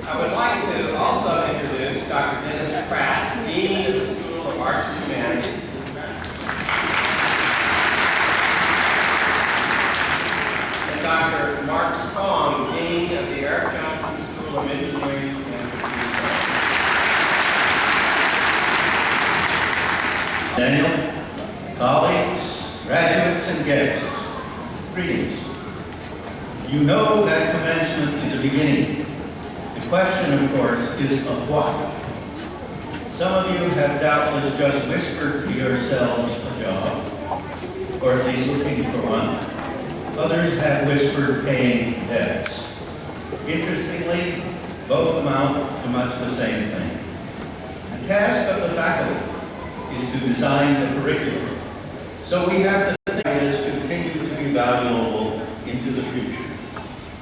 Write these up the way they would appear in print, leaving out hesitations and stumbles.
I would like to also introduce Dr. Dennis Pratt, Dean of the School of Arts and Humanities. And Dr. Mark Strong, Dean of the Eric Johnson School of Engineering and Computer Science. Daniel, colleagues, graduates, and guests, greetings. You know that commencement is a beginning. The question, of course, is of what? Some of you have doubtless just whispered to yourselves a job, or at least looking for one. Others have whispered paying debts. Interestingly, both amount to much the same thing. The task of the faculty is to design the curriculum, so we have to think as continue to be valuable into the future.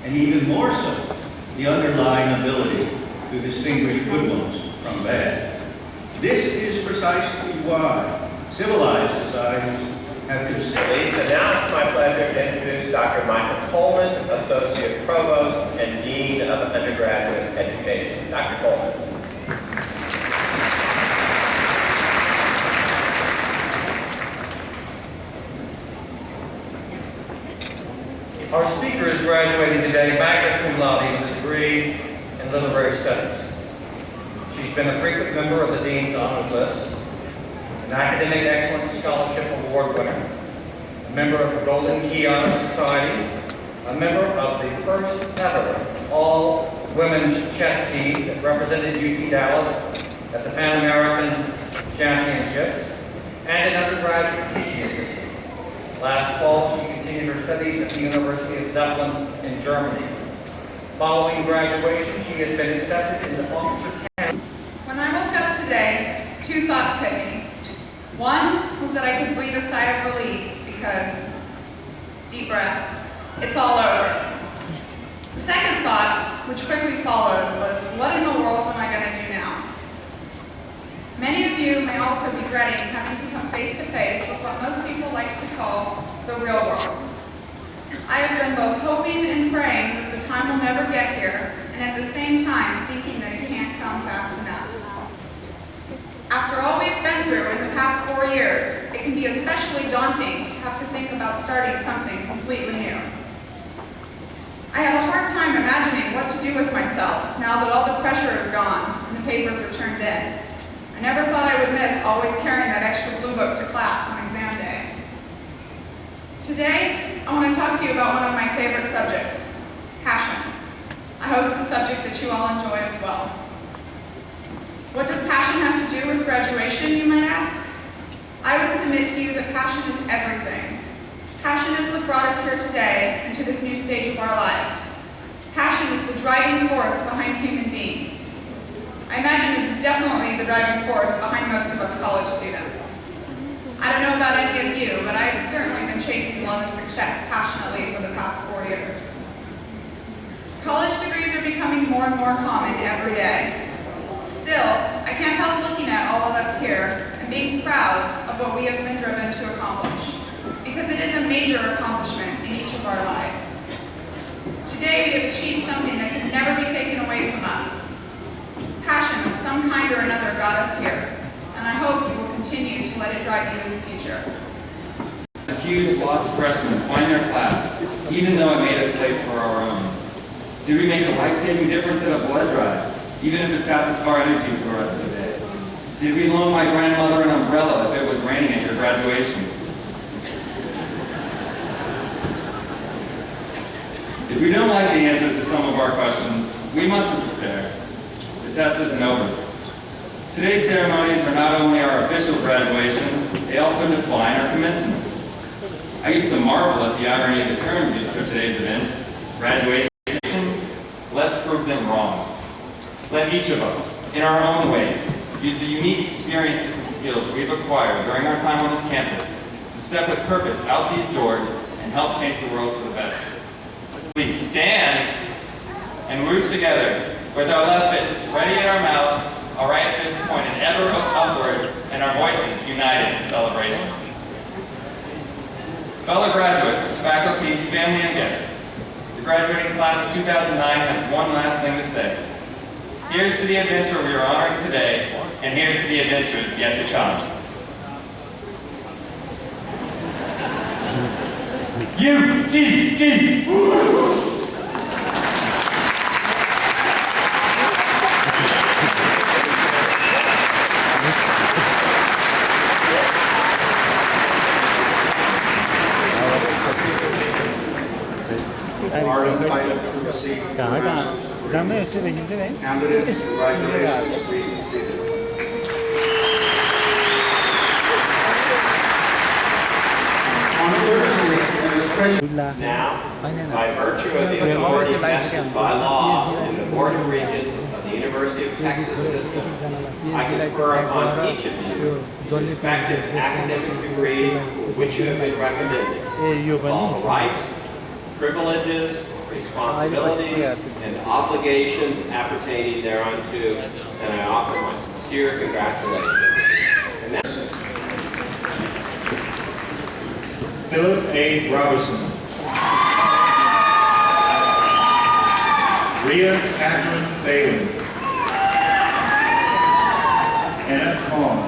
And even more so, the underlying ability to distinguish good ones from bad. This is precisely why civilized societies have to say. And now it's my pleasure to introduce Dr. Michael Coleman, Associate Provost and Dean of Undergraduate Education. Dr. Coleman. Our speaker is graduating today magna cum laude with a degree in literary studies. She's been a frequent member of the Dean's Honors List, an Academic Excellence Scholarship Award winner, a member of the Golden Key Honor Society, a member of the first ever all-women's chess team that represented UT Dallas at the Pan American Championships, and an undergraduate teaching assistant. Last fall, she continued her studies at the University of Zeppelin in Germany. Following graduation, she has been accepted into officer camp. When I woke up today, two thoughts hit me. One was that I could breathe a sigh of relief because, deep breath, it's all over. The second thought, which quickly followed, was what in the world am I going to do now? Many of you may also be dreading having to come face to face with what most people like to call the real world. I have been both hoping and praying that the time will never get here, and at the same time thinking that it can't come fast enough. After all we've been through in the past 4 years, it can be especially daunting to have to think about starting something completely new. I have a hard time imagining what to do with myself now that all the pressure is gone and the papers are turned in. I never thought I would miss always carrying that extra blue book to class on exam day. Today, I want to talk to you about one of my favorite subjects, passion. I hope it's a subject that you all enjoy as well. What does passion have to do with graduation, you might ask? I would submit to you that passion is everything. Passion is what brought us here today and to this new stage of our lives. Passion is the driving force behind human beings. I imagine it's definitely the driving force behind most of us college students. I don't know about any of you, but I've certainly been chasing love and success passionately for the past 4 years. College degrees are becoming more and more common every day. Still, I can't help looking at all of us here and being proud of what we have been driven to accomplish, because it is a major accomplishment in each of our lives. Today, we have achieved something that can never be taken away from us. Passion of some kind or another got us here, and I hope you will continue to let it drive you in the future. A few lost freshmen find their class, even though it made us late for our own. Did we make a life-saving difference at a blood drive, even if it saps our energy for the rest of the day? Did we loan my grandmother an umbrella if it was raining at your graduation? If we don't like the answers to some of our questions, we mustn't despair. The test isn't over. Today's ceremonies are not only our official graduation, they also define our commencement. I used to marvel at the irony of the term used for today's event, graduation. Let's prove them wrong. Let each of us, in our own ways, use the unique experiences and skills we've acquired during our time on this campus to step with purpose out these doors and help change the world for the better. Please stand and whoosh together with our left fists ready at our mouths, our right fists pointed ever upward, and our voices united in celebration. Fellow graduates, faculty, family, and guests, the graduating class of 2009 has one last thing to say. Here's to the adventure we are honoring today, and here's to the adventures yet to come. UTD! Are entitled to receive congratulations. Candidates, congratulations. Please be seated. On Thursday, in a special Now, by virtue of the authority vested by law in the Board of Regents of the University of Texas system, I confer upon each of you the respective academic degree for which you have been recommended, with all the rights, privileges, responsibilities, and obligations appertaining thereunto, and I offer my sincere congratulations. And now, Philip A. Robinson. Rhea Catherine Bailey. Anna Kong.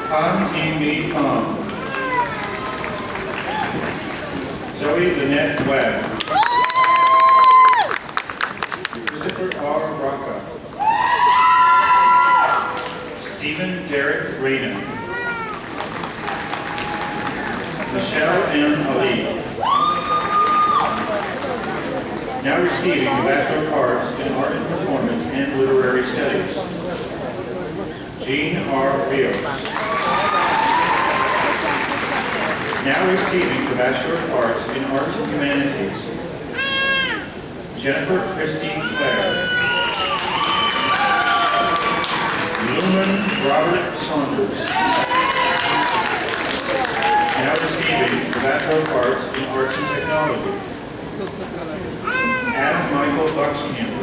Han T. Mi Pham. Zoe Lynette Webb. Christopher R. Rocca. Stephen Derek Rena. Michelle M. Ali. Now receiving the Bachelor of Arts in Art and Performance and Literary Studies, Jean R. Rios. Now receiving the Bachelor of Arts in Arts and Humanities, Jennifer Christine Clare. Lumen Robert Saunders. Now receiving the Bachelor of Arts in Arts and Technology, Adam Michael Buxkamp.